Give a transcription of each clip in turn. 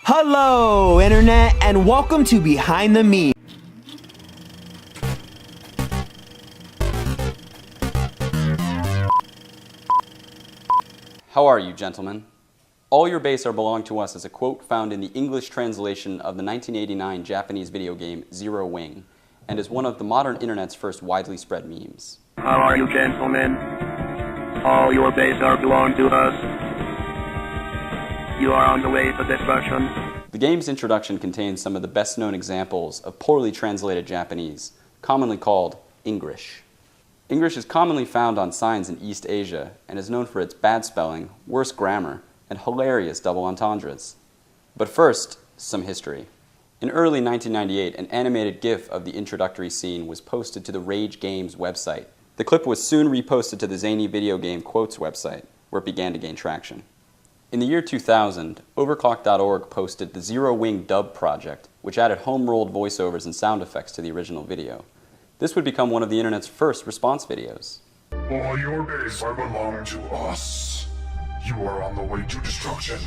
Hello, Internet, and welcome to Behind the Meme. How are you, gentlemen? All your base are belong to us is a quote found in the English translation of the 1989 Japanese video game Zero Wing, and is one of the modern internet's first widely spread memes. How are you, gentlemen? All your base are belong to us. You are on the way to destruction. The game's introduction contains some of the best-known examples of poorly translated Japanese, commonly called English. English is commonly found on signs in East Asia and is known for its bad spelling, worse grammar, and hilarious double entendres. But first, some history. In early 1998, an animated GIF of the introductory scene was posted to the Rage Games website. The clip was soon reposted to the Zany Video Game Quotes website, where it began to gain traction. In the year 2000, Overclock.org posted the Zero Wing Dub project, which added home-rolled voiceovers and sound effects to the original video. This would become one of the internet's first response videos. All your base are belong to us. You are on the way to destruction.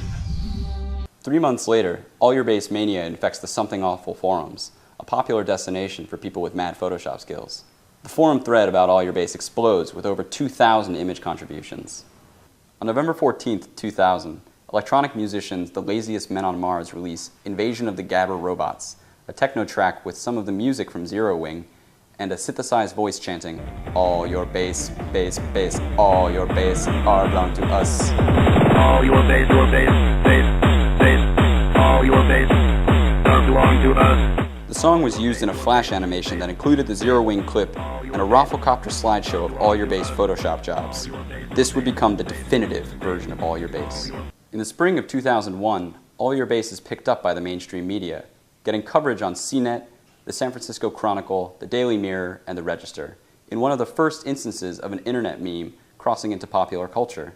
3 months later, All Your Base mania infects the Something Awful forums, a popular destination for people with mad Photoshop skills. The forum thread about All Your Base explodes with over 2,000 image contributions. On November 14, 2000, electronic musicians The Laziest Men on Mars release Invasion of the Gabber Robots, a techno track with some of the music from Zero Wing, and a synthesized voice chanting, "All your base, base, base, all your base are belong to us." All your base, base, all your base are belong to us. The song was used in a flash animation that included the Zero Wing clip and a Rafflecopter slideshow of All Your Base Photoshop jobs. This would become the definitive version of All Your Base. In the spring of 2001, All Your Base is picked up by the mainstream media, getting coverage on CNET, the San Francisco Chronicle, the Daily Mirror, and the Register, in one of the first instances of an internet meme crossing into popular culture.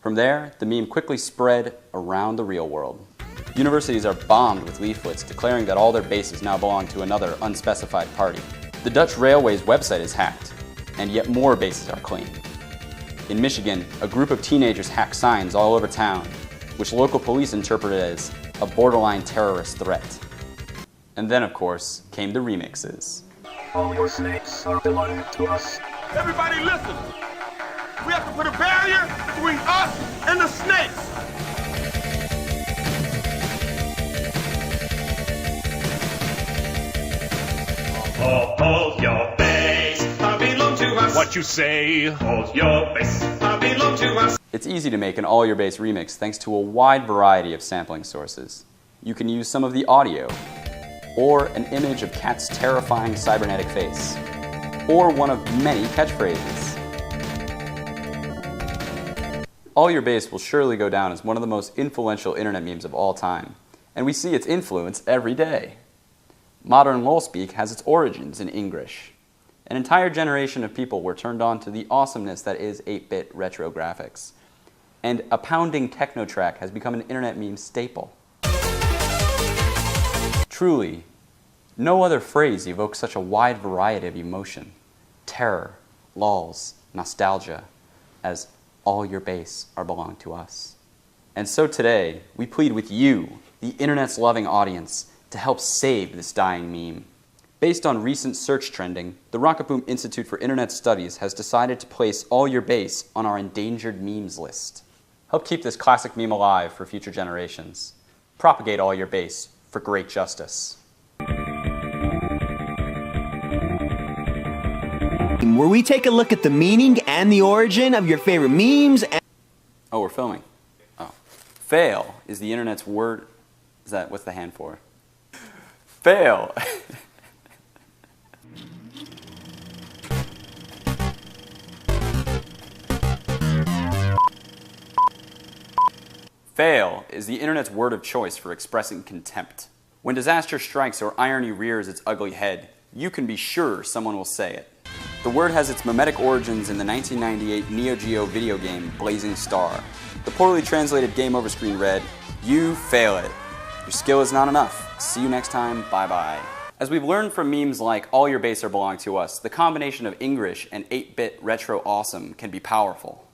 From there, the meme quickly spread around the real world. Universities are bombed with leaflets declaring that all their bases now belong to another unspecified party. The Dutch Railways website is hacked, and yet more bases are claimed. In Michigan, a group of teenagers hack signs all over town, which local police interpreted as a borderline terrorist threat. And then, of course, came the remixes. All your snakes are belonging to us. Everybody listen. We have to put a barrier between us and the snakes. All your base belong to us. What you say? All your base belong to us. It's easy to make an All Your Base remix thanks to a wide variety of sampling sources. You can use some of the audio, or an image of Cat's terrifying cybernetic face, or one of many catchphrases. All Your Base will surely go down as one of the most influential internet memes of all time, and we see its influence every day. Modern lolspeak has its origins in English. An entire generation of people were turned on to the awesomeness that is 8-bit retro graphics, and a pounding techno track has become an internet meme staple. Truly, no other phrase evokes such a wide variety of emotion, terror, lols, nostalgia, as all your base are belong to us. And so today, we plead with you, the internet's loving audience, to help save this dying meme. Based on recent search trending, the Rocket Boom Institute for Internet Studies has decided to place All Your Base on our endangered memes list. Help keep this classic meme alive for future generations. Propagate All Your Base for great justice. Where we take a look at the meaning and the origin of your favorite memes and... Oh, we're filming. Oh. Fail is the internet's word. What's the hand for? Fail. Fail is the internet's word of choice for expressing contempt. When disaster strikes or irony rears its ugly head, you can be sure someone will say it. The word has its mimetic origins in the 1998 Neo Geo video game Blazing Star. The poorly translated game over screen read, "You fail it. Your skill is not enough. See you next time. Bye-bye." As we've learned from memes like All Your Base are belong to us, the combination of English and 8-bit retro awesome can be powerful.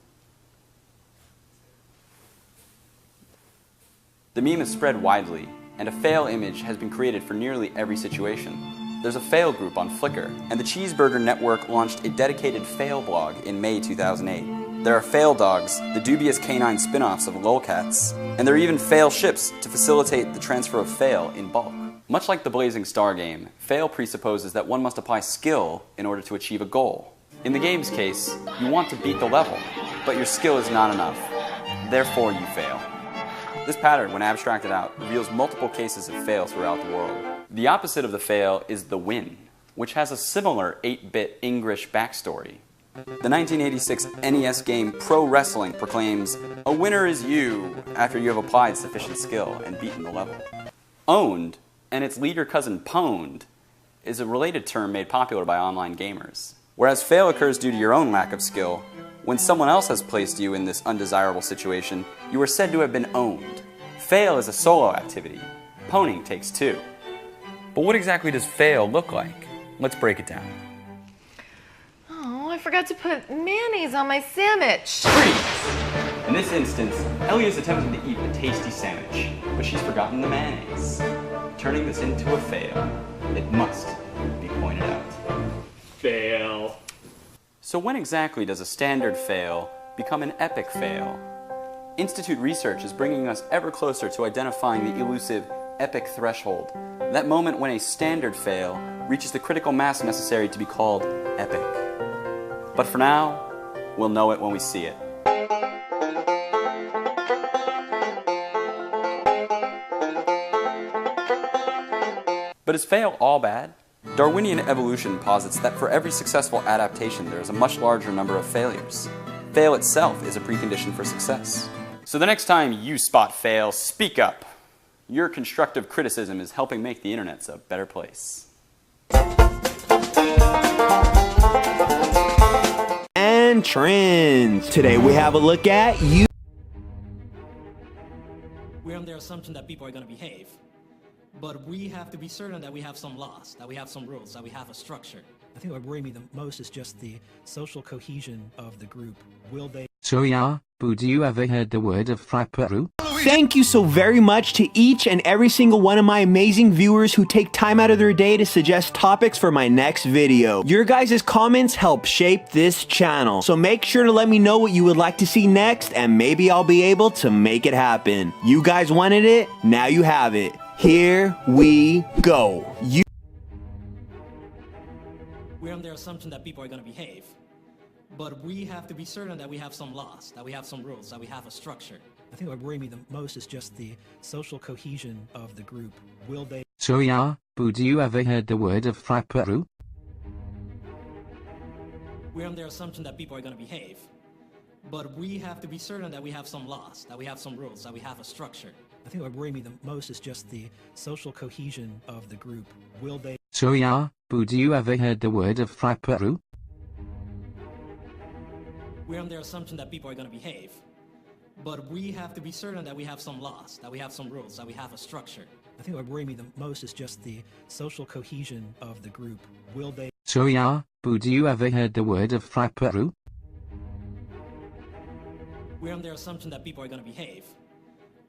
The meme is spread widely, and a fail image has been created for nearly every situation. There's a fail group on Flickr, and the Cheeseburger Network launched a dedicated fail blog in May 2008. There are fail dogs, the dubious canine spin-offs of lolcats, and there are even fail ships to facilitate the transfer of fail in bulk. Much like the Blazing Star game, fail presupposes that one must apply skill in order to achieve a goal. In the game's case, you want to beat the level, but your skill is not enough. Therefore, you fail. This pattern, when abstracted out, reveals multiple cases of fail throughout the world. The opposite of the fail is the win, which has a similar 8-bit English backstory. The 1986 NES game Pro Wrestling proclaims, "A winner is you," after you have applied sufficient skill and beaten the level. Owned, and its leader cousin pwned, is a related term made popular by online gamers. Whereas fail occurs due to your own lack of skill, when someone else has placed you in this undesirable situation, you are said to have been owned. Fail is a solo activity. Pwning takes two. But what exactly does fail look like? Let's break it down. Oh, I forgot to put mayonnaise on my sandwich. Freeze! In this instance, Ellie is attempting to eat a tasty sandwich, but she's forgotten the mayonnaise. Turning this into a fail, it must be pointed out. Fail. So when exactly does a standard fail become an epic fail? Institute research is bringing us ever closer to identifying the elusive epic threshold, that moment when a standard fail reaches the critical mass necessary to be called epic. But for now, we'll know it when we see it. But is fail all bad? Darwinian evolution posits that for every successful adaptation there is a much larger number of failures. Fail itself is a precondition for success. So the next time you spot fail, speak up. Your constructive criticism is helping make the internet a better place. And trends. Today we have a look at you. We're on the assumption that people are going to behave. But we have to be certain that we have some laws, that we have some rules, that we have a structure. I think what worries me the most is just the social cohesion of the group. Will they... So yeah, but you ever heard the word of frapperu? Thank you so very much to each and every single one of my amazing viewers who take time out of their day to suggest topics for my next video. Your guys' comments help shape this channel, so make sure to let me know what you would like to see next, and maybe I'll be able to make it happen. You guys wanted it, now you have it. Here we go. We're on the assumption that people are going to behave. But we have to be certain that we have some laws, that we have some rules, that we have a structure. I think what worries me the most is just the social cohesion of the group. Will they... So yeah, but you ever heard the word of frapperu? We're on the assumption that people are going to behave. But we have to be certain that we have some laws, that we have some rules, that we have a structure. I think what worries me the most is just the social cohesion of the group. Will they... So yeah, but you ever heard the word of frapperu? We're on the assumption that people are going to behave. But we have to be certain that we have some laws, that we have some rules, that we have a structure. I think what worries me the most is just the social cohesion of the group. Will they... So yeah, but you ever heard the word of frapperu? We're on the assumption that people are going to behave.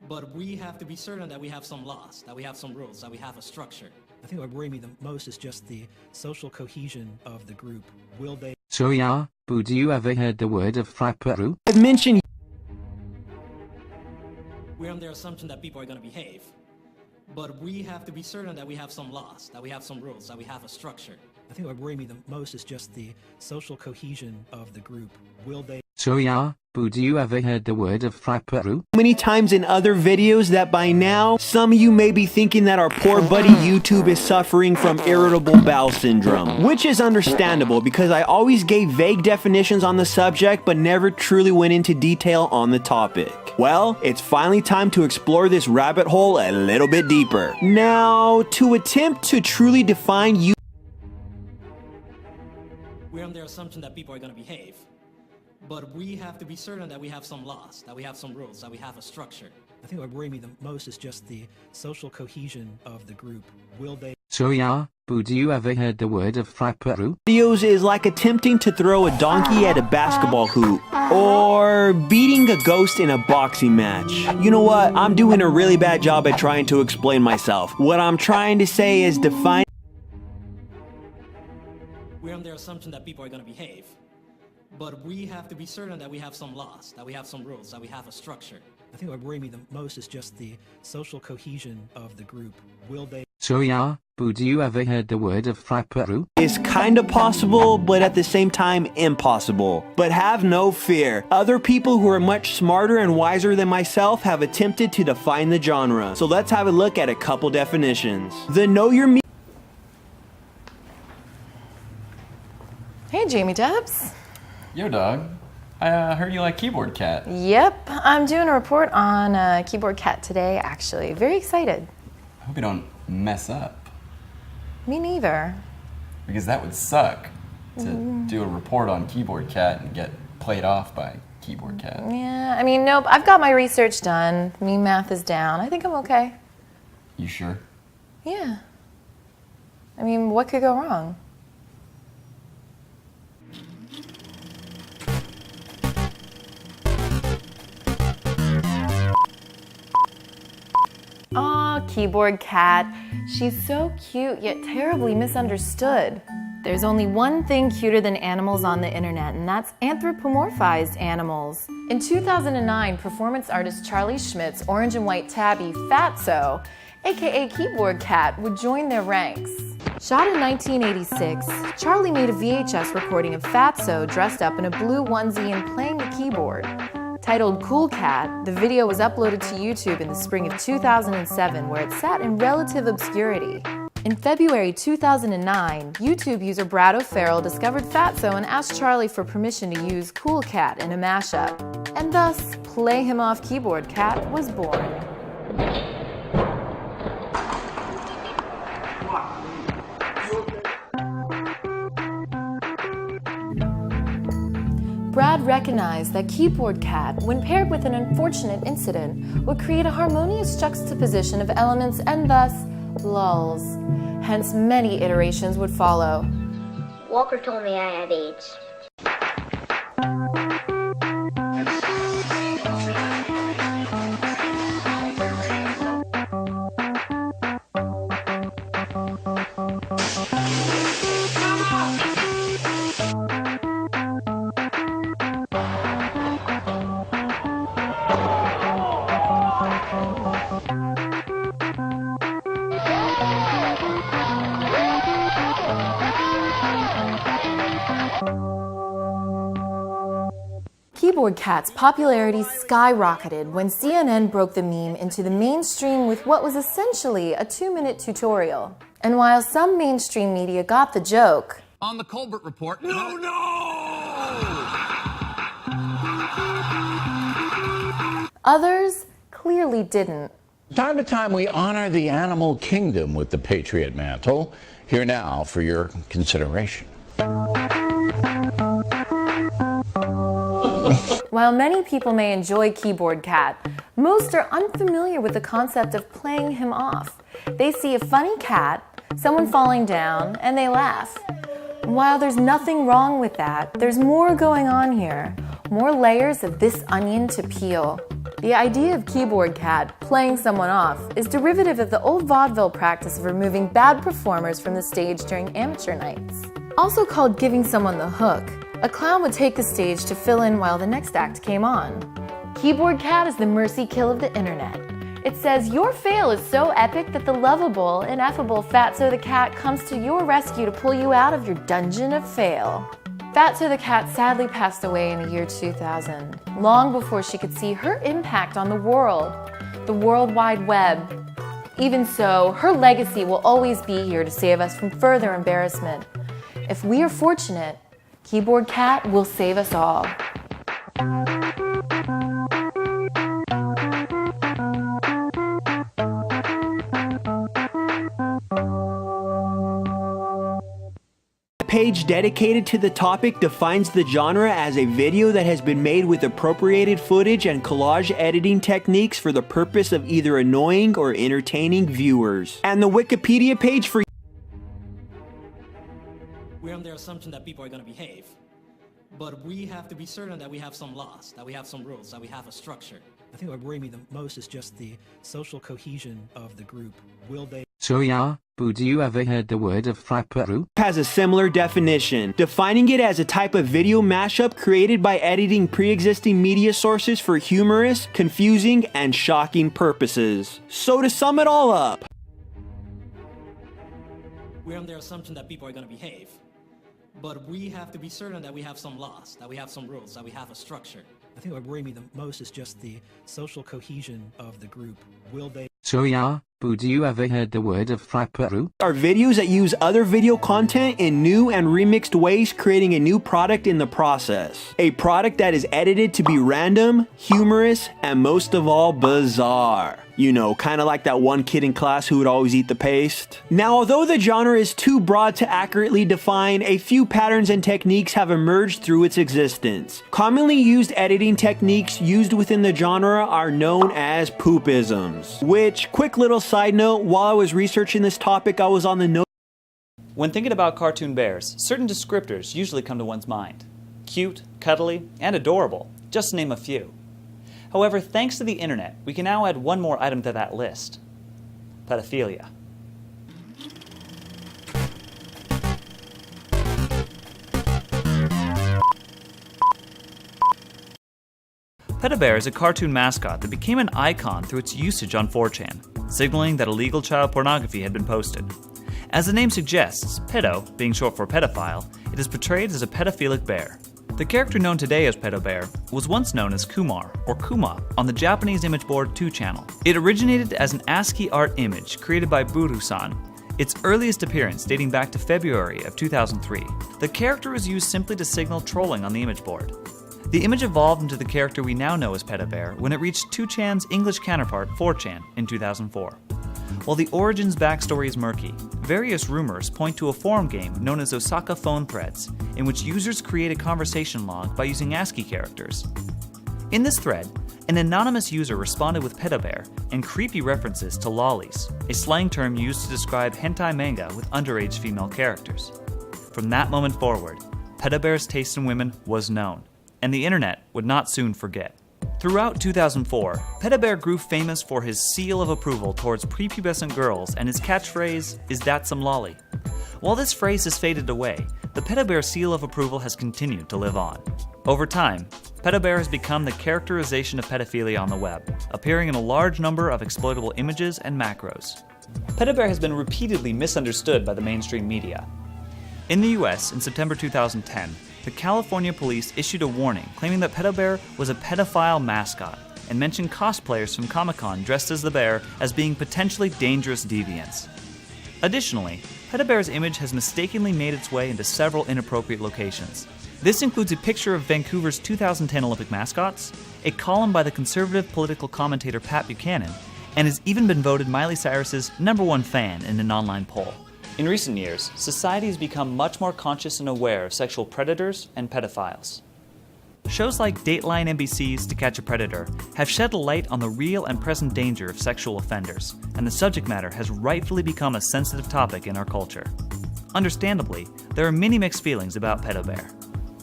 But we have to be certain that we have some laws, that we have some rules, that we have a structure. I think what worries me the most is just the social cohesion of the group. Will they... So yeah, but you ever heard the word of frapperu? I've mentioned... We're on the assumption that people are going to behave. But we have to be certain that we have some laws, that we have some rules, that we have a structure. I think what worries me the most is just the social cohesion of the group. Will they... So yeah, but you ever heard the word of frapperu? Many times in other videos that by now, some of you may be thinking that our poor buddy YouTube is suffering from irritable bowel syndrome. Which is understandable because I always gave vague definitions on the subject but never truly went into detail on the topic. Well, it's finally time to explore this rabbit hole a little bit deeper. Now, to attempt to truly define you... We're on the assumption that people are going to behave. But we have to be certain that we have some laws, that we have some rules, that we have a structure. I think what worries me the most is just the social cohesion of the group. Will they... So yeah, Boo, do you ever heard the word of frapperu? Videos is like attempting to throw a donkey at a basketball hoop, or beating a ghost in a boxing match. You know what? I'm doing a really bad job at trying to explain myself. What I'm trying to say is define. We're on the assumption that people are going to behave. But we have to be certain that we have some laws, that we have some rules, that we have a structure. I think what worries me the most is just the social cohesion of the group. Will they? So yeah, Boo, do you ever heard the word of frapperu? Is kind of possible, but at the same time impossible. But have no fear. Other people who are much smarter and wiser than myself have attempted to define the genre. So let's have a look at a couple definitions. The Know Your Me. Hey, Jamie Dubs. Yo, dog. I heard you like Keyboard Cat. Yep, I'm doing a report on Keyboard Cat today, actually. Very excited. I hope you don't mess up, Me neither. because that would suck to do a report on Keyboard Cat and get played off by Keyboard Cat. Yeah, I mean, nope, I've got my research done. Meme math is down. I think I'm okay. You sure? Yeah. I mean, what could go wrong? Aw, Keyboard Cat. She's so cute, yet terribly misunderstood. There's only one thing cuter than animals on the internet, and that's anthropomorphized animals. In 2009, performance artist Charlie Schmidt's orange and white tabby, Fatso, aka Keyboard Cat, would join their ranks. Shot in 1986, Charlie made a VHS recording of Fatso dressed up in a blue onesie and playing the keyboard. Titled Cool Cat, the video was uploaded to YouTube in the spring of 2007, where it sat in relative obscurity. In February 2009, YouTube user Brad O'Farrell discovered Fatso and asked Charlie for permission to use Cool Cat in a mashup. And thus, Play Him Off Keyboard Cat was born. Brad recognized that Keyboard Cat, when paired with an unfortunate incident, would create a harmonious juxtaposition of elements and thus lulls. Hence, many iterations would follow. Walker told me I had AIDS. Keyboard Cat's popularity skyrocketed when CNN broke the meme into the mainstream with what was essentially a 2-minute tutorial. And while some mainstream media got the joke, on the Colbert Report, no! Others clearly didn't. Time to time, we honor the animal kingdom with the Patriot Mantle. Here now for your consideration. While many people may enjoy Keyboard Cat, most are unfamiliar with the concept of playing him off. They see a funny cat, someone falling down, and they laugh. While there's nothing wrong with that, there's more going on here. More layers of this onion to peel. The idea of Keyboard Cat playing someone off is derivative of the old vaudeville practice of removing bad performers from the stage during amateur nights. Also called giving someone the hook, a clown would take the stage to fill in while the next act came on. Keyboard Cat is the mercy kill of the internet. It says your fail is so epic that the lovable, ineffable Fatso the Cat comes to your rescue to pull you out of your dungeon of fail. Fatso the Cat sadly passed away in the year 2000, long before she could see her impact on the world, the World Wide Web. Even so, her legacy will always be here to save us from further embarrassment. If we are fortunate, Keyboard Cat will save us all. A page dedicated to the topic defines the genre as a video that has been made with appropriated footage and collage editing techniques for the purpose of either annoying or entertaining viewers. And the Wikipedia page for under the assumption that people are going to behave. But we have to be certain that we have some laws, that we have some rules, that we have a structure. I think what worries me the most is just the social cohesion of the group. Will they... So yeah, but do you ever heard the word of frapperu? Has a similar definition, defining it as a type of video mashup created by editing pre-existing media sources for humorous, confusing, and shocking purposes. So to sum it all up, We're under the assumption that people are going to behave. But we have to be certain that we have some laws, that we have some rules, that we have a structure. I think what worries me the most is just the social cohesion of the group. Will they... So yeah, but do you ever heard the word of frapperu? are videos that use other video content in new and remixed ways, creating a new product in the process. A product that is edited to be random, humorous, and most of all, bizarre. You know, kind of like that one kid in class who would always eat the paste. Now, although the genre is too broad to accurately define, a few patterns and techniques have emerged through its existence. Commonly used editing techniques used within the genre are known as poopisms, which, quick little side note, while I was researching this topic, I was on the note. When thinking about cartoon bears, certain descriptors usually come to one's mind. Cute, cuddly, and adorable, just to name a few. However, thanks to the internet, we can now add one more item to that list: pedophilia. Pedobear is a cartoon mascot that became an icon through its usage on 4chan, signaling that illegal child pornography had been posted. As the name suggests, pedo, being short for pedophile, it is portrayed as a pedophilic bear. The character known today as Pedobear was once known as Kumar, or Kuma, on the Japanese image board 2channel. It originated as an ASCII art image created by Buru-san, its earliest appearance dating back to February of 2003. The character was used simply to signal trolling on the image board. The image evolved into the character we now know as Pedobear when it reached 2chan's English counterpart 4chan in 2004. While the origin's backstory is murky, various rumors point to a forum game known as Osaka Phone Threads, in which users create a conversation log by using ASCII characters. In this thread, an anonymous user responded with pedobear and creepy references to lollies, a slang term used to describe hentai manga with underage female characters. From that moment forward, pedobear's taste in women was known, and the internet would not soon forget. Throughout 2004, Pedobear grew famous for his seal of approval towards prepubescent girls, and his catchphrase, "Is that some lolly?" While this phrase has faded away, the Pedobear seal of approval has continued to live on. Over time, Pedobear has become the characterization of pedophilia on the web, appearing in a large number of exploitable images and macros. Pedobear has been repeatedly misunderstood by the mainstream media. In the US, in September 2010, the California police issued a warning claiming that Pedobear was a pedophile mascot and mentioned cosplayers from Comic-Con dressed as the bear as being potentially dangerous deviants. Additionally, Pedobear's image has mistakenly made its way into several inappropriate locations. This includes a picture of Vancouver's 2010 Olympic mascots, a column by the conservative political commentator Pat Buchanan, and has even been voted Miley Cyrus's #1 fan in an online poll. In recent years, society has become much more conscious and aware of sexual predators and pedophiles. Shows like Dateline NBC's To Catch a Predator have shed a light on the real and present danger of sexual offenders, and the subject matter has rightfully become a sensitive topic in our culture. Understandably, there are many mixed feelings about Pedobear.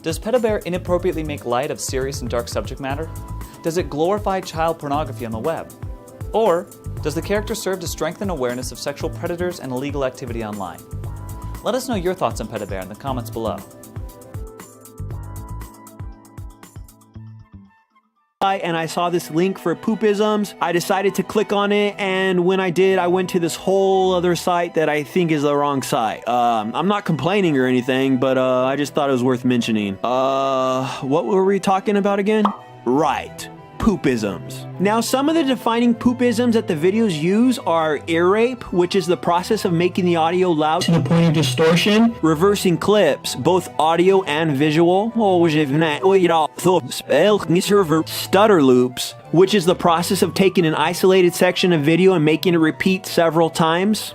Does Pedobear inappropriately make light of serious and dark subject matter? Does it glorify child pornography on the web? Or does the character serve to strengthen awareness of sexual predators and illegal activity online? Let us know your thoughts on Pedobear in the comments below. And I saw this link for poopisms. I decided to click on it, and when I did, I went to this whole other site that I think is the wrong site. I'm not complaining or anything, but I just thought it was worth mentioning. What were we talking about again? Right. Poopisms. Now, some of the defining poopisms that the videos use are ear rape, which is the process of making the audio loud to the point of distortion, reversing clips, both audio and visual, stutter loops, which is the process of taking an isolated section of video and making it repeat several times,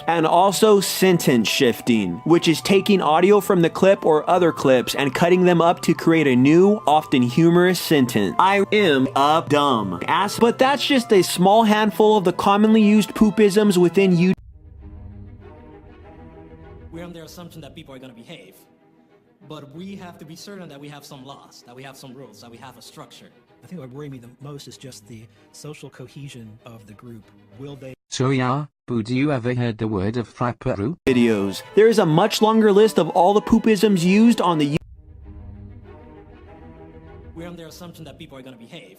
and also sentence shifting, which is taking audio from the clip or other clips and cutting them up to create a new, often humorous sentence. I am a dumb ass. But that's just a small handful of the commonly used poopisms within YouTube. assumption that people are going to behave. But we have to be certain that we have some laws, that we have some rules, that we have a structure. I think what worries me the most is just the social cohesion of the group. Will they... So yeah, Boo, do you ever heard the word of frapperu? Videos. There is a much longer list of all the poopisms used on the We're under the assumption that people are going to behave.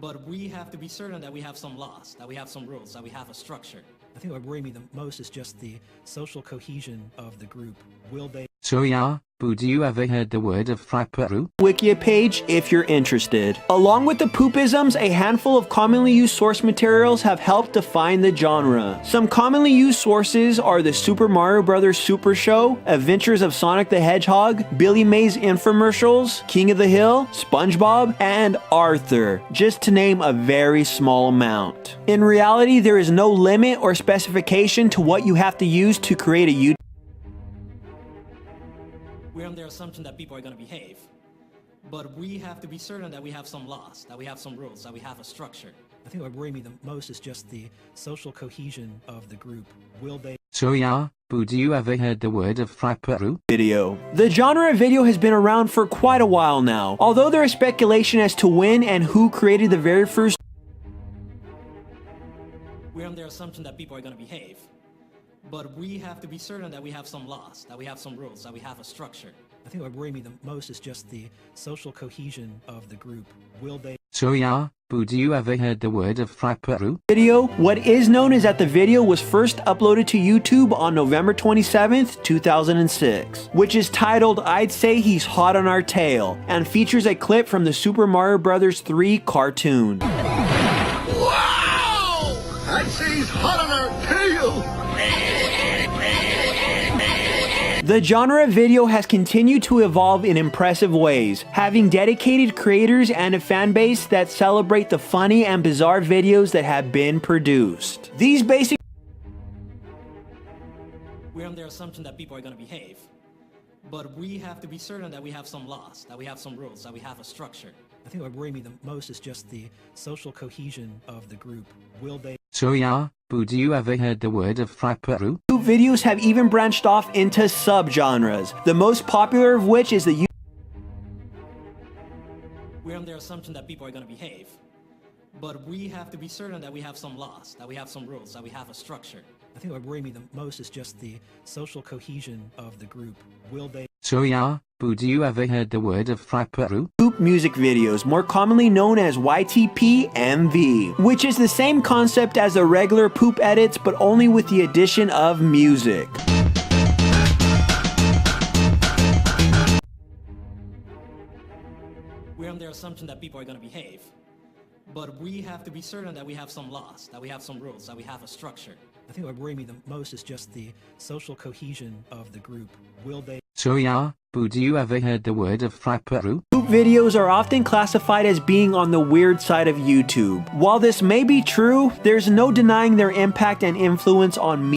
But we have to be certain that we have some laws, that we have some rules, that we have a structure. I think what worries me the most is just the social cohesion of the group. Will they... So yeah, Boo, do you ever heard the word of frapperu? Wikia page if you're interested. Along with the poopisms, a handful of commonly used source materials have helped define the genre. Some commonly used sources are the Super Mario Bros. Super Show, Adventures of Sonic the Hedgehog, Billy Mays infomercials, King of the Hill, SpongeBob, and Arthur, just to name a very small amount. In reality, there is no limit or specification to what you have to use to create a YouTube. We're under the assumption that people are going to behave. But we have to be certain that we have some laws, that we have some rules, that we have a structure. I think what worries me the most is just the social cohesion of the group. Will they... So yeah, Boo, do you ever heard the word of frapperu? Video. The genre of video has been around for quite a while now, although there is speculation as to when and who created the very first. We're under the assumption that people are going to behave. But we have to be certain that we have some laws, that we have some rules, that we have a structure. I think what worries me the most is just the social cohesion of the group. Will they... So yeah, Boo, do you ever heard the word of frapperu? Video. What is known is that the video was first uploaded to YouTube on November 27th, 2006, which is titled I'd Say He's Hot on Our Tail, and features a clip from the Super Mario Bros. 3 cartoon. Wow! I'd say he's hot on our tail! The genre of video has continued to evolve in impressive ways, having dedicated creators and a fan base that celebrate the funny and bizarre videos that have been produced. These basic... We're under the assumption that people are going to behave. But we have to be certain that we have some laws, that we have some rules, that we have a structure. I think what worries me the most is just the social cohesion of the group. Will they... So yeah, Boo, do you ever heard the word of frapperu? Videos have even branched off into subgenres, the most popular of which is the... We're under the assumption that people are going to behave. But we have to be certain that we have some laws, that we have some rules, that we have a structure. I think what worries me the most is just the social cohesion of the group. Will they... So yeah, Boo, do you ever heard the word of frapperu? Poop music videos, more commonly known as YTP MV, which is the same concept as the regular poop edits, but only with the addition of music. We're under the assumption that people are going to behave. But we have to be certain that we have some laws, that we have some rules, that we have a structure. I think what worries me the most is just the social cohesion of the group. Will they... So yeah, Boo, do you ever heard the word of frapperu? Poop videos are often classified as being on the weird side of YouTube. While this may be true, there's no denying their impact and influence on me.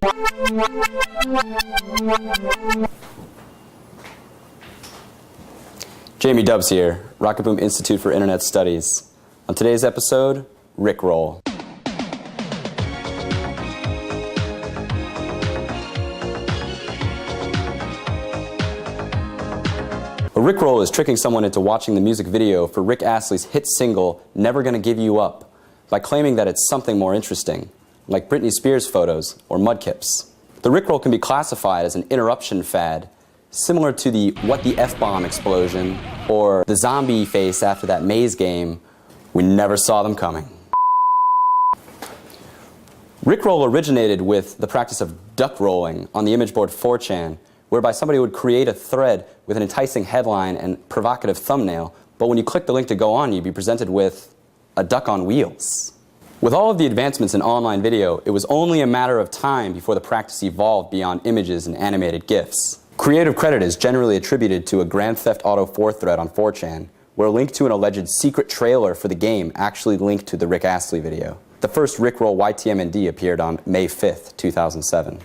Jamie Dubs here, Rocket Boom Institute for Internet Studies. On today's episode, Rickroll. A Rickroll is tricking someone into watching the music video for Rick Astley's hit single, Never Gonna Give You Up, by claiming that it's something more interesting, like Britney Spears photos or mudkips. The Rickroll can be classified as an interruption fad, similar to the What the F-bomb explosion or the zombie face after that maze game. We never saw them coming. Rickroll originated with the practice of duck rolling on the image board 4chan, whereby somebody would create a thread with an enticing headline and provocative thumbnail, but when you click the link to go on, you'd be presented with a duck on wheels. With all of the advancements in online video, it was only a matter of time before the practice evolved beyond images and animated GIFs. Creative credit is generally attributed to a Grand Theft Auto 4 thread on 4chan, where a link to an alleged secret trailer for the game actually linked to the Rick Astley video. The first Rickroll YTMND appeared on May 5th, 2007.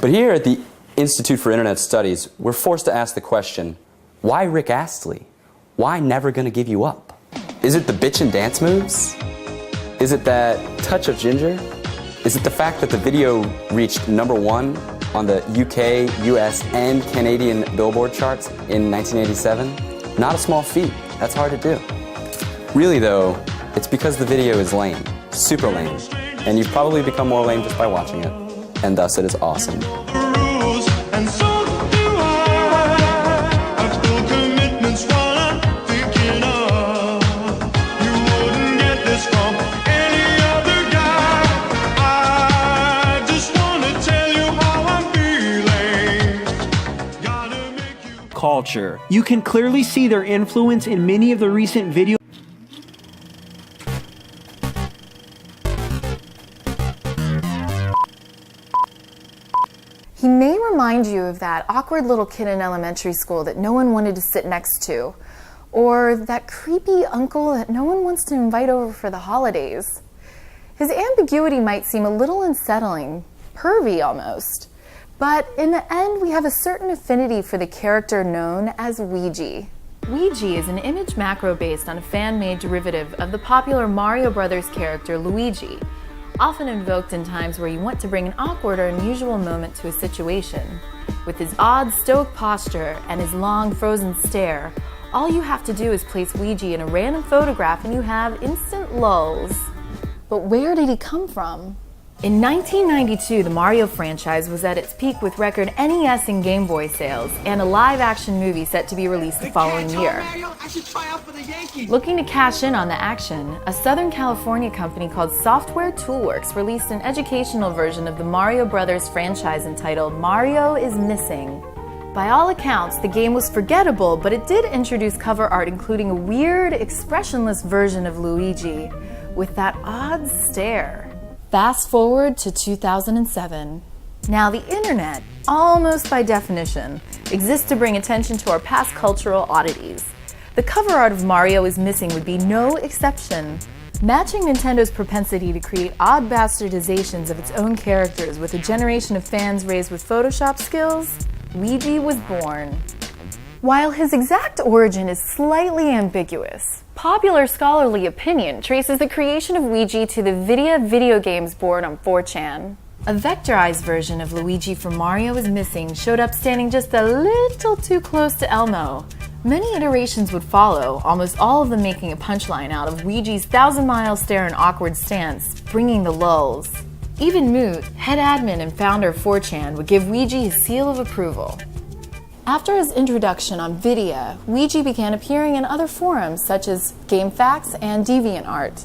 But here at the Institute for Internet Studies, we're forced to ask the question, why Rick Astley? Why Never Gonna Give You Up? Is it the bitchin' dance moves? Is it that touch of ginger? Is it the fact that the video reached #1 on the UK, US, and Canadian Billboard charts in 1987? Not a small feat. That's hard to do. Really though, it's because the video is lame. Super lame. And you've probably become more lame just by watching it. And thus it is awesome. Culture. You can clearly see their influence in many of the recent videos. He may remind you of that awkward little kid in elementary school that no one wanted to sit next to, or that creepy uncle that no one wants to invite over for the holidays. His ambiguity might seem a little unsettling, pervy almost. But in the end, we have a certain affinity for the character known as Ouija. Ouija is an image macro based on a fan-made derivative of the popular Mario Brothers character Luigi, often invoked in times where you want to bring an awkward or unusual moment to a situation. With his odd, stoic posture and his long, frozen stare, all you have to do is place Ouija in a random photograph and you have instant lulls. But where did he come from? In 1992, the Mario franchise was at its peak with record NES and Game Boy sales, and a live-action movie set to be released the following year. Looking to cash in on the action, a Southern California company called Software Toolworks released an educational version of the Mario Brothers franchise entitled Mario is Missing. By all accounts, the game was forgettable, but it did introduce cover art including a weird, expressionless version of Luigi with that odd stare. Fast forward to 2007. Now the internet, almost by definition, exists to bring attention to our past cultural oddities. The cover art of Mario is Missing would be no exception. Matching Nintendo's propensity to create odd bastardizations of its own characters with a generation of fans raised with Photoshop skills, Ouija was born. While his exact origin is slightly ambiguous, popular scholarly opinion traces the creation of Ouija to the video games board on 4chan. A vectorized version of Luigi from Mario is Missing showed up standing just a little too close to Elmo. Many iterations would follow, almost all of them making a punchline out of Ouija's 1,000-mile stare and awkward stance, bringing the lulls. Even Moot, head admin and founder of 4chan, would give Ouija his seal of approval. After his introduction on Vidya, Ouija began appearing in other forums such as GameFAQs and DeviantArt.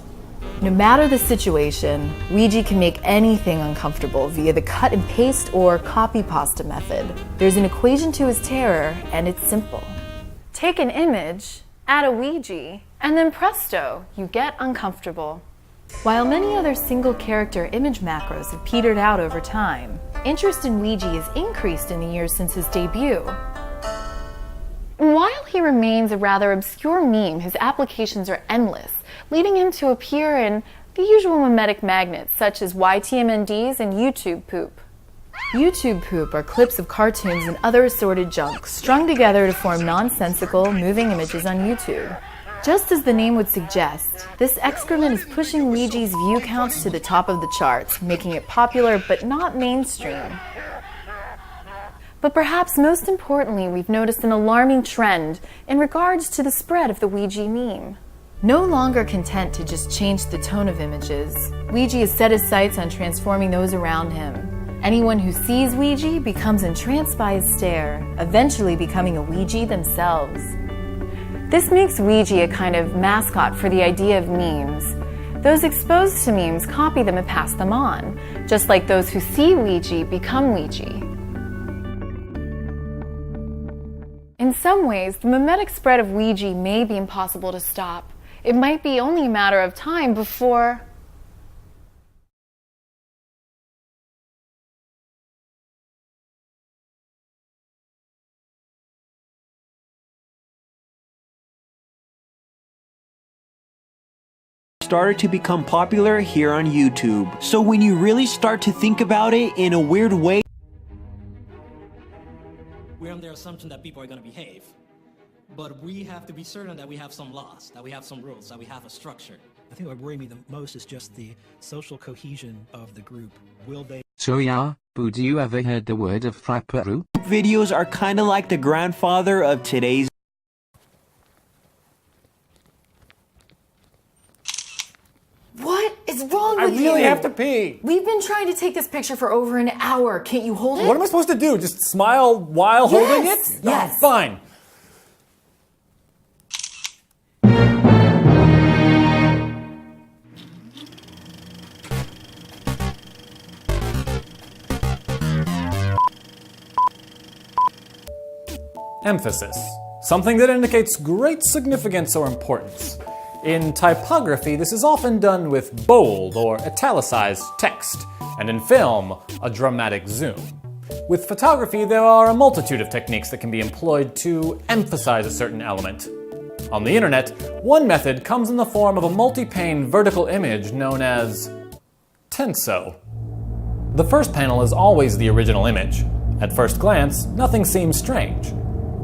No matter the situation, Ouija can make anything uncomfortable via the cut and paste or copy pasta method. There's an equation to his terror, and it's simple. Take an image, add a Ouija, and then presto, you get uncomfortable. While many other single-character image macros have petered out over time, interest in Ouija has increased in the years since his debut. While he remains a rather obscure meme, his applications are endless, leading him to appear in the usual mimetic magnets such as YTMNDs and YouTube poop. YouTube poop are clips of cartoons and other assorted junk strung together to form nonsensical, moving images on YouTube. Just as the name would suggest, this excrement is pushing Ouija's view counts to the top of the charts, making it popular but not mainstream. But perhaps most importantly, we've noticed an alarming trend in regards to the spread of the Ouija meme. No longer content to just change the tone of images, Ouija has set his sights on transforming those around him. Anyone who sees Ouija becomes entranced by his stare, eventually becoming a Ouija themselves. This makes Ouija a kind of mascot for the idea of memes. Those exposed to memes copy them and pass them on, just like those who see Ouija become Ouija. In some ways, the mimetic spread of Ouija may be impossible to stop. It might be only a matter of time before... started to become popular here on YouTube. So when you really start to think about it in a weird way, we're under the assumption that people are going to behave. But we have to be certain that we have some laws, that we have some rules, that we have a structure. I think what worries me the most is just the social cohesion of the group. Will they... So yeah, Boo, do you ever heard the word of frapperu? Videos are kinda like the grandfather of today's. What is wrong with you? I really have to pee. We've been trying to take this picture for over an hour. Can't you hold it? What am I supposed to do? Just smile while holding it? Yes. Oh, fine. Emphasis. Something that indicates great significance or importance. In typography, this is often done with bold or italicized text, and in film, a dramatic zoom. With photography, there are a multitude of techniques that can be employed to emphasize a certain element. On the internet, one method comes in the form of a multi-pane vertical image known as tenso. The first panel is always the original image. At first glance, nothing seems strange.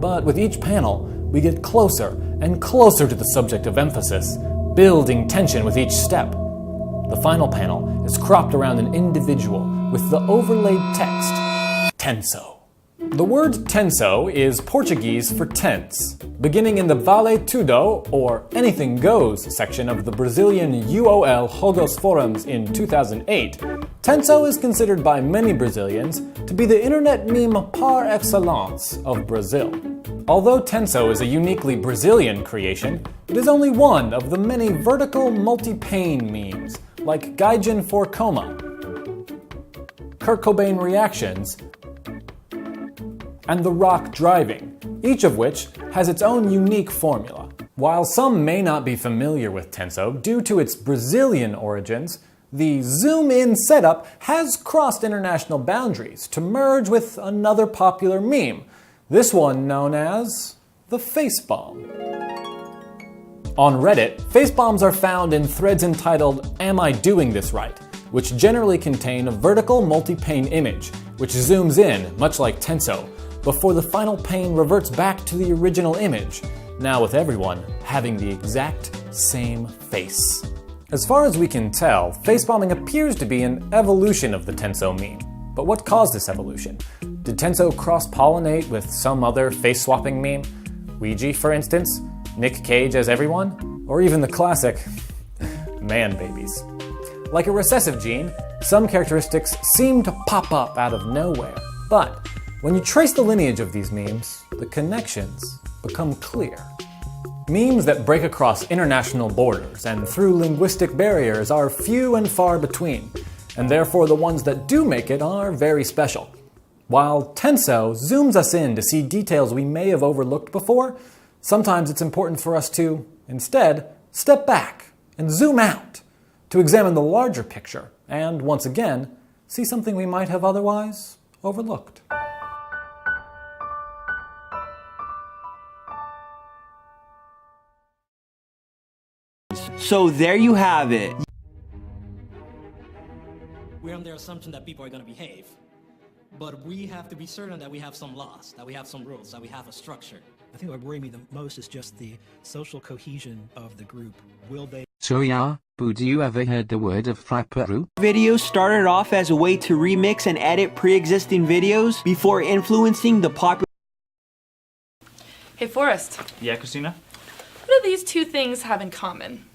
But with each panel, we get closer and closer to the subject of emphasis, building tension with each step. The final panel is cropped around an individual with the overlaid text, tenso. The word tenso is Portuguese for tense. Beginning in the Vale Tudo, or Anything Goes section of the Brazilian UOL Jogos Forums in 2008, tenso is considered by many Brazilians to be the internet meme par excellence of Brazil. Although tenso is a uniquely Brazilian creation, it is only one of the many vertical multi-pane memes, like Gaijin for Coma, Kurt Cobain reactions, and The Rock driving, each of which has its own unique formula. While some may not be familiar with tenso due to its Brazilian origins, the zoom-in setup has crossed international boundaries to merge with another popular meme, this one known as the facepalm. On Reddit, facepalms are found in threads entitled "Am I Doing This Right?", which generally contain a vertical multi-pane image, which zooms in, much like tenso, before the final pane reverts back to the original image, now with everyone having the exact same face. As far as we can tell, facepalming appears to be an evolution of the tenso meme. But what caused this evolution? Did tenso cross-pollinate with some other face-swapping meme? Ouija, for instance? Nick Cage as everyone? Or even the classic, man babies? Like a recessive gene, some characteristics seem to pop up out of nowhere. But when you trace the lineage of these memes, the connections become clear. Memes that break across international borders and through linguistic barriers are few and far between, and therefore the ones that do make it are very special. While tenso zooms us in to see details we may have overlooked before, sometimes it's important for us to, instead, step back and zoom out to examine the larger picture and, once again, see something we might have otherwise overlooked. So there you have it. We're on the assumption that people are going to behave. But we have to be certain that we have some laws, that we have some rules, that we have a structure. I think what worries me the most is just the social cohesion of the group. Will they... So yeah, Boo, do you ever heard the word of frapperu? Videos started off as a way to remix and edit pre-existing videos before influencing the popular... Hey, Forrest. Yeah, Christina? What do these two things have in common?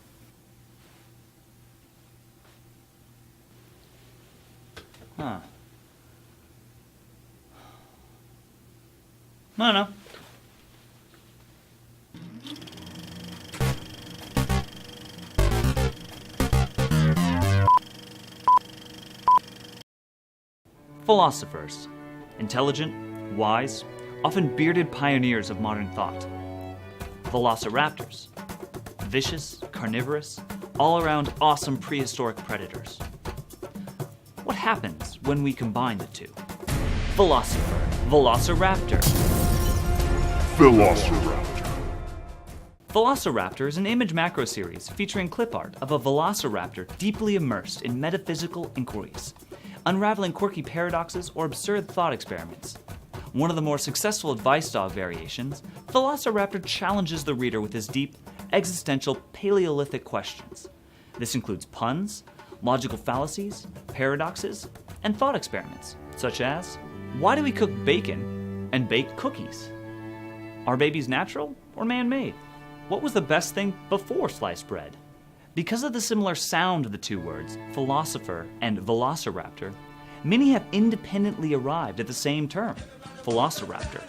Huh. I don't know. Philosophers. Intelligent, wise, often bearded pioneers of modern thought. Velociraptors. Vicious, carnivorous, all-around awesome prehistoric predators. What happens when we combine the two? Philosopher, Velociraptor. Velociraptor. Velociraptor is an image macro series featuring clip art of a velociraptor deeply immersed in metaphysical inquiries, unraveling quirky paradoxes or absurd thought experiments. One of the more successful advice dog variations, Velociraptor challenges the reader with his deep, existential Paleolithic questions. This includes puns, logical fallacies, paradoxes, and thought experiments, such as, why do we cook bacon and bake cookies? Are babies natural or man-made? What was the best thing before sliced bread? Because of the similar sound of the two words, philosopher and velociraptor, many have independently arrived at the same term, velociraptor.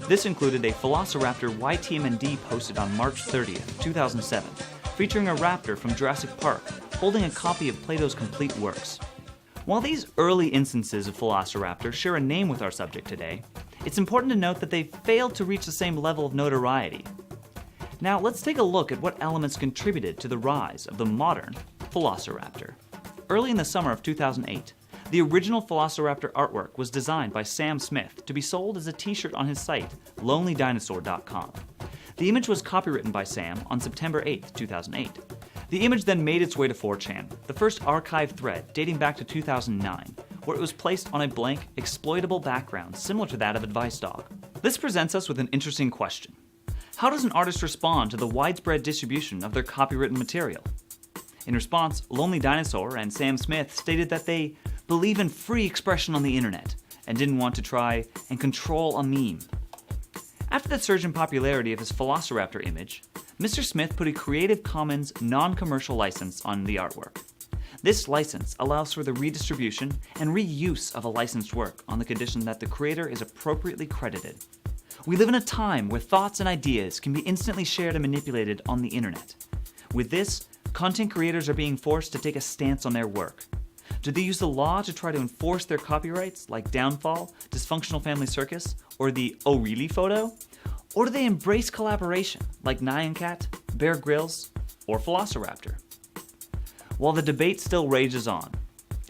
This included a Velociraptor YTMND posted on March 30th, 2007, featuring a raptor from Jurassic Park holding a copy of Plato's complete works. While these early instances of Velociraptor share a name with our subject today, it's important to note that they failed to reach the same level of notoriety. Now let's take a look at what elements contributed to the rise of the modern Velociraptor. Early in the summer of 2008, the original Velociraptor artwork was designed by Sam Smith to be sold as a t-shirt on his site, lonelydinosaur.com. The image was copywritten by Sam on September 8, 2008. The image then made its way to 4chan, the first archived thread dating back to 2009, where it was placed on a blank, exploitable background similar to that of Advice Dog. This presents us with an interesting question. How does an artist respond to the widespread distribution of their copywritten material? In response, Lonely Dinosaur and Sam Smith stated that they believe in free expression on the internet and didn't want to try and control a meme. After the surge in popularity of his Velociraptor image, Mr. Smith put a Creative Commons non-commercial license on the artwork. This license allows for the redistribution and reuse of a licensed work on the condition that the creator is appropriately credited. We live in a time where thoughts and ideas can be instantly shared and manipulated on the internet. With this, content creators are being forced to take a stance on their work. Do they use the law to try to enforce their copyrights, like Downfall, Dysfunctional Family Circus, or the Oh Really photo? Or do they embrace collaboration, like Nyan Cat, Bear Grylls, or Velociraptor? While the debate still rages on,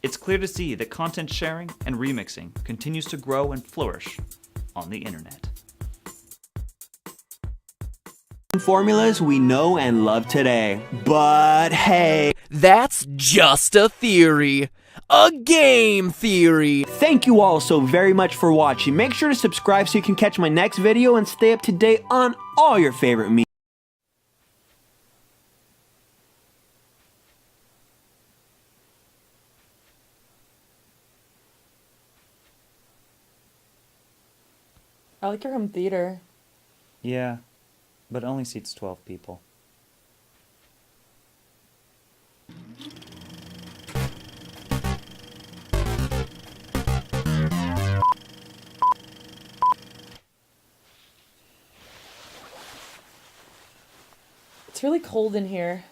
it's clear to see that content sharing and remixing continues to grow and flourish on the internet. Formulas we know and love today. But hey, that's just a theory. A game theory. Thank you all so very much for watching. Make sure to subscribe so you can catch my next video and stay up to date on all your favorite memes. I like your home theater. Yeah, but it only seats 12 people. It's really cold in here.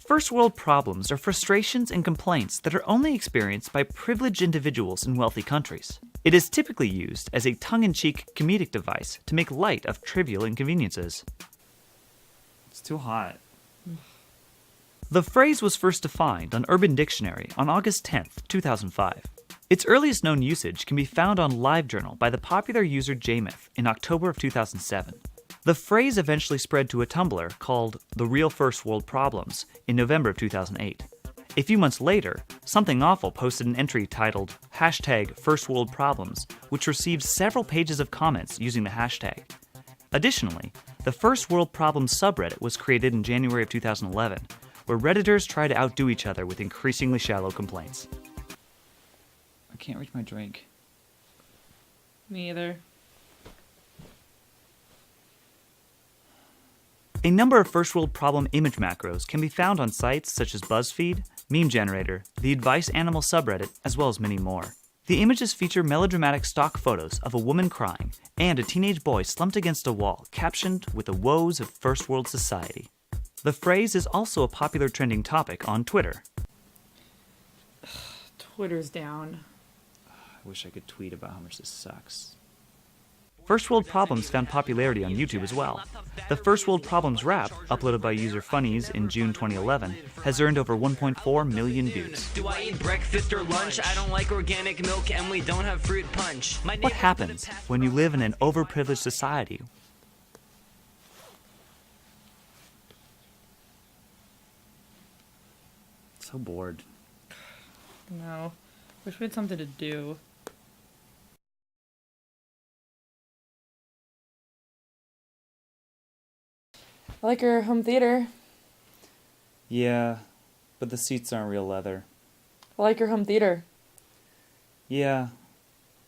First world problems are frustrations and complaints that are only experienced by privileged individuals in wealthy countries. It is typically used as a tongue-in-cheek comedic device to make light of trivial inconveniences. It's too hot. The phrase was first defined on Urban Dictionary on August 10th, 2005. Its earliest known usage can be found on LiveJournal by the popular user Jameth in October of 2007. The phrase eventually spread to a Tumblr called The Real First World Problems in November of 2008. A few months later, Something Awful posted an entry titled #FirstWorldProblems, which received several pages of comments using the hashtag. Additionally, the First World Problems subreddit was created in January of 2011, where Redditors try to outdo each other with increasingly shallow complaints. I can't reach my drink. Me either. A number of first world problem image macros can be found on sites such as BuzzFeed, Meme Generator, the Advice Animal subreddit, as well as many more. The images feature melodramatic stock photos of a woman crying and a teenage boy slumped against a wall, captioned with the woes of first world society. The phrase is also a popular trending topic on Twitter. Twitter's down. I wish I could tweet about how much this sucks. First World Problems found popularity on YouTube as well. The First World Problems rap, uploaded by user Funnies in June 2011, has earned over 1.4 million views. Do I eat breakfast or lunch? I don't like organic milk and we don't have fruit punch. What happens when you live in an overprivileged society? So bored. No. Wish we had something to do. I like your home theater. Yeah, but the seats aren't real leather. I like your home theater. Yeah,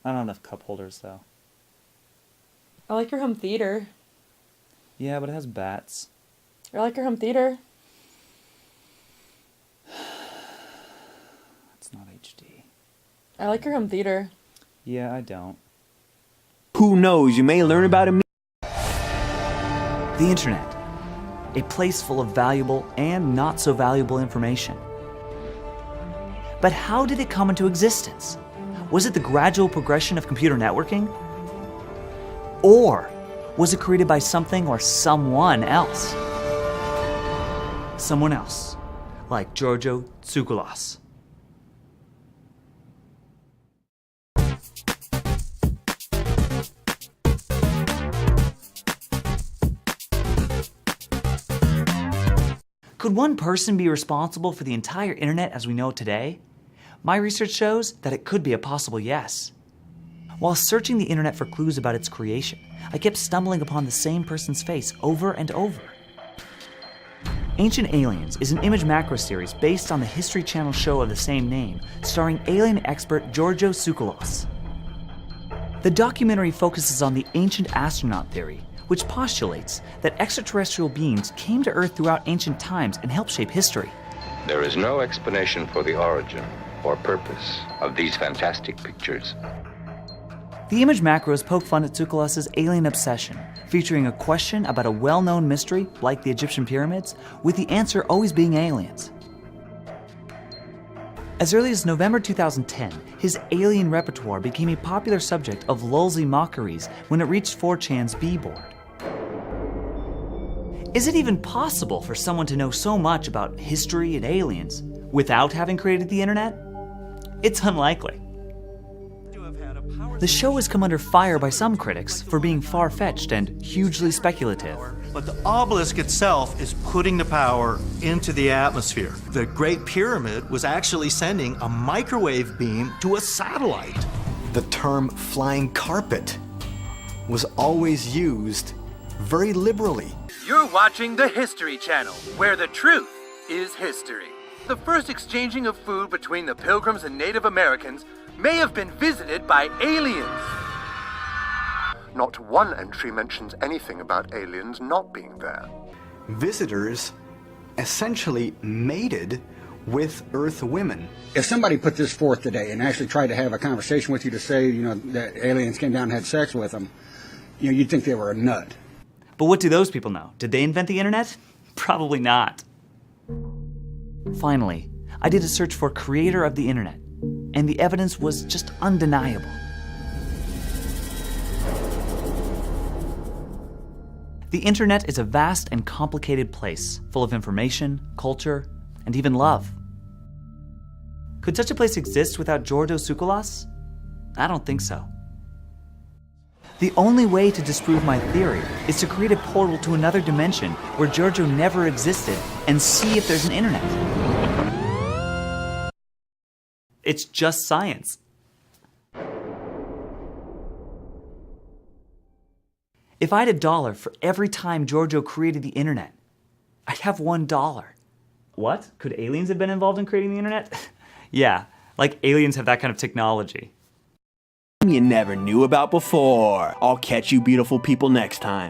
I don't have enough cup holders though. I like your home theater. Yeah, but it has bats. I like your home theater. It's not HD. I like your home theater. Yeah, I don't. Who knows, you may learn about it. The internet. A place full of valuable and not so valuable information. But how did it come into existence? Was it the gradual progression of computer networking? Or was it created by something or someone else? Someone else, like Giorgio Tsoukalos. Could one person be responsible for the entire internet as we know it today? My research shows that it could be a possible yes. While searching the internet for clues about its creation, I kept stumbling upon the same person's face over and over. Ancient Aliens is an image macro series based on the History Channel show of the same name, starring alien expert Giorgio Tsoukalos. The documentary focuses on the ancient astronaut theory, which postulates that extraterrestrial beings came to Earth throughout ancient times and helped shape history. There is no explanation for the origin or purpose of these fantastic pictures. The image macros poke fun at Tsoukalos' alien obsession, featuring a question about a well-known mystery, like the Egyptian pyramids, with the answer always being aliens. As early as November 2010, his alien repertoire became a popular subject of lulzy mockeries when it reached 4chan's B-board. Is it even possible for someone to know so much about history and aliens without having created the internet? It's unlikely. The show has come under fire by some critics for being far-fetched and hugely speculative. But the obelisk itself is putting the power into the atmosphere. The Great Pyramid was actually sending a microwave beam to a satellite. The term flying carpet was always used very liberally. You're watching the History Channel, where the truth is history. The first exchanging of food between the Pilgrims and Native Americans may have been visited by aliens. Not one entry mentions anything about aliens not being there. Visitors essentially mated with Earth women. If somebody put this forth today and actually tried to have a conversation with you to say, that aliens came down and had sex with them, you'd think they were a nut. But what do those people know? Did they invent the internet? Probably not. Finally, I did a search for creator of the internet, and the evidence was just undeniable. The internet is a vast and complicated place, full of information, culture, and even love. Could such a place exist without Giorgio Tsoukalos? I don't think so. The only way to disprove my theory is to create a portal to another dimension where Giorgio never existed and see if there's an internet. It's just science. If I had $1 for every time Giorgio created the internet, I'd have $1. What? Could aliens have been involved in creating the internet? Yeah, like aliens have that kind of technology. You never knew about before. I'll catch you beautiful people next time.